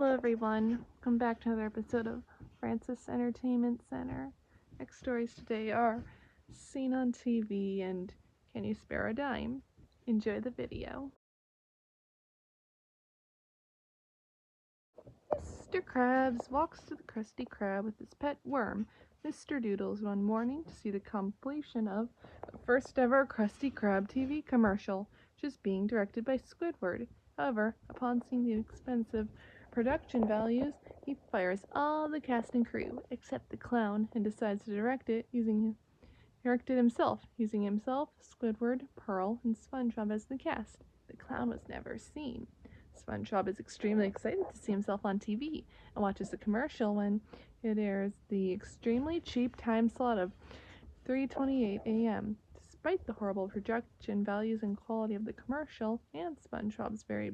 Hello everyone, welcome back to another episode of Francis Entertainment Center. Next stories today are Seen on TV and Can You Spare a Dime? Enjoy the video. Mr. Krabs walks to the Krusty Krab with his pet worm, Mr. Doodles, one morning to see the completion of the first ever Krusty Krab TV commercial, which is being directed by Squidward. However, upon seeing the expensive production values, he fires all the cast and crew except the clown and decides to direct it himself, using himself, Squidward, Pearl, and SpongeBob as the cast. The clown was never seen. SpongeBob is extremely excited to see himself on TV and watches the commercial when it airs the extremely cheap time slot of 3:28 a.m. Despite the horrible production values and quality of the commercial and SpongeBob's very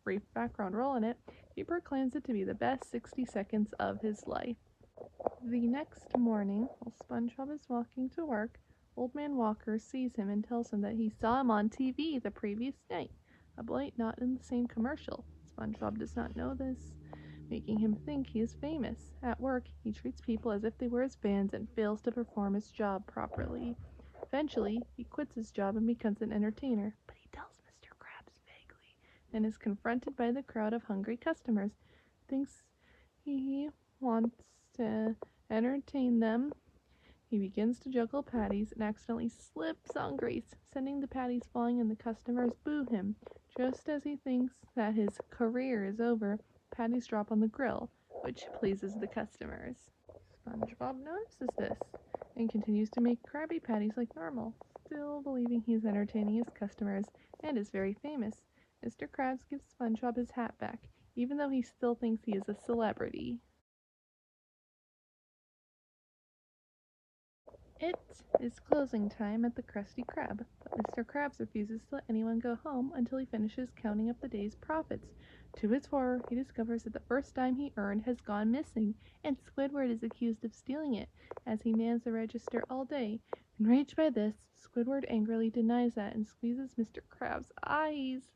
brief background role in it, he proclaims it to be the best 60 seconds of his life. The next morning, while SpongeBob is walking to work, Old Man Walker sees him and tells him that he saw him on TV the previous night, a blight not in the same commercial. SpongeBob does not know this, making him think he is famous. At work, he treats people as if they were his fans and fails to perform his job properly. Eventually, he quits his job and becomes an entertainer, but he tells Mr. Krabs vaguely and is confronted by the crowd of hungry customers. Thinks he wants to entertain them. He begins to juggle patties and accidentally slips on grease, sending the patties flying, and the customers boo him. Just as he thinks that his career is over, patties drop on the grill, which pleases the customers. SpongeBob notices this and continues to make Krabby Patties like normal, still believing he's entertaining his customers and is very famous. Mr. Krabs gives SpongeBob his hat back, even though he still thinks he is a celebrity. It is closing time at the Krusty Krab, but Mr. Krabs refuses to let anyone go home until he finishes counting up the day's profits. To his horror, he discovers that the first dime he earned has gone missing, and Squidward is accused of stealing it, as he mans the register all day. Enraged by this, Squidward angrily denies that and squeezes Mr. Krabs' eyes.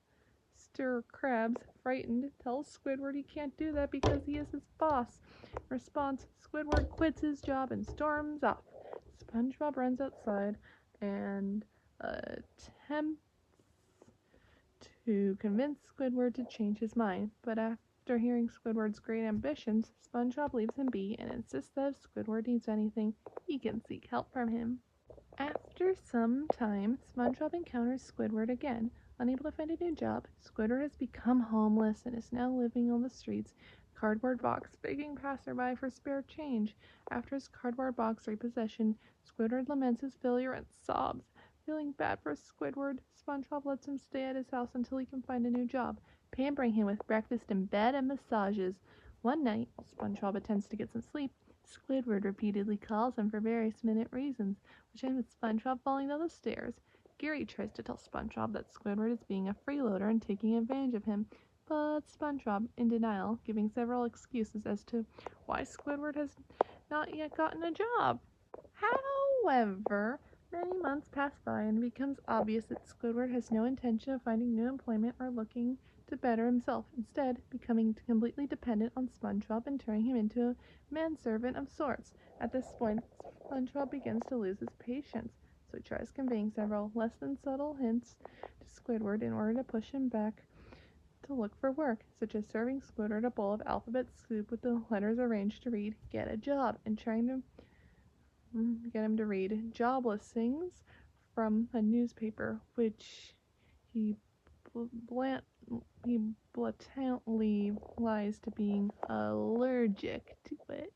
Mr. Krabs, frightened, tells Squidward he can't do that because he is his boss. In response, Squidward quits his job and storms off. SpongeBob runs outside and attempts to convince Squidward to change his mind, but after hearing Squidward's great ambitions, SpongeBob leaves him be and insists that if Squidward needs anything, he can seek help from him. After some time, SpongeBob encounters Squidward again. Unable to find a new job, Squidward has become homeless and is now living on the streets, cardboard box, begging passerby for spare change. After his cardboard box repossession, Squidward laments his failure and sobs. Feeling bad for Squidward, SpongeBob lets him stay at his house until he can find a new job, pampering him with breakfast in bed and massages. One night, while SpongeBob attempts to get some sleep, Squidward repeatedly calls him for various minute reasons, which ends with SpongeBob falling down the stairs. Gary tries to tell SpongeBob that Squidward is being a freeloader and taking advantage of him, but SpongeBob, in denial, giving several excuses as to why Squidward has not yet gotten a job. However, many months pass by and it becomes obvious that Squidward has no intention of finding new employment or looking to better himself, instead becoming completely dependent on SpongeBob and turning him into a manservant of sorts. At this point, SpongeBob begins to lose his patience, so he tries conveying several less than subtle hints to Squidward in order to push him back to look for work, such as serving Squidward a bowl of alphabet soup with the letters arranged to read "Get a Job" and trying to get him to read job listings from a newspaper, which he blatantly lies to being allergic to it.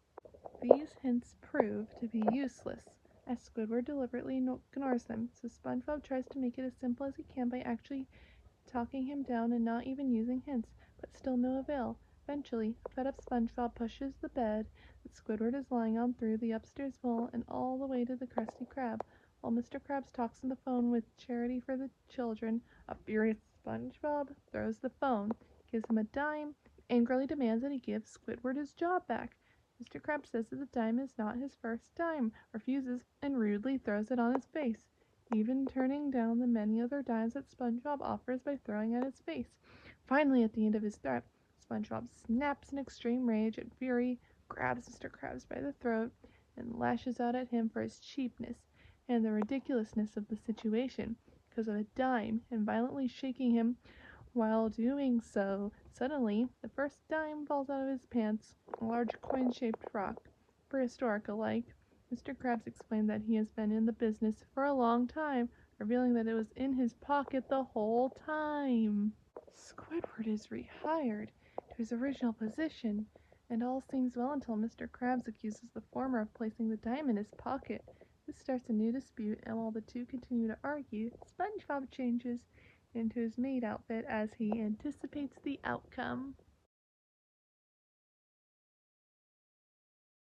These hints prove to be useless, as Squidward deliberately ignores them, so SpongeBob tries to make it as simple as he can by actually talking him down and not even using hints, but still no avail. Eventually, a fed-up SpongeBob pushes the bed that Squidward is lying on through the upstairs wall and all the way to the Krusty Krab. While Mr. Krabs talks on the phone with Charity for the Children, a furious SpongeBob throws the phone, gives him a dime, and angrily demands that he give Squidward his job back. Mr. Krabs says that the dime is not his first dime, refuses, and rudely throws it on his face, even turning down the many other dimes that SpongeBob offers by throwing at his face. Finally, at the end of his threat, SpongeBob snaps in extreme rage and fury, grabs Mr. Krabs by the throat, and lashes out at him for his cheapness and the ridiculousness of the situation because of a dime, and violently shaking him while doing so. Suddenly, the first dime falls out of his pants, a large coin-shaped rock, prehistoric alike. Mr. Krabs explained that he has been in the business for a long time, revealing that it was in his pocket the whole time. Squidward is rehired to his original position, and all seems well until Mr. Krabs accuses the former of placing the dime in his pocket. This starts a new dispute, and while the two continue to argue, SpongeBob changes into his maid outfit as he anticipates the outcome.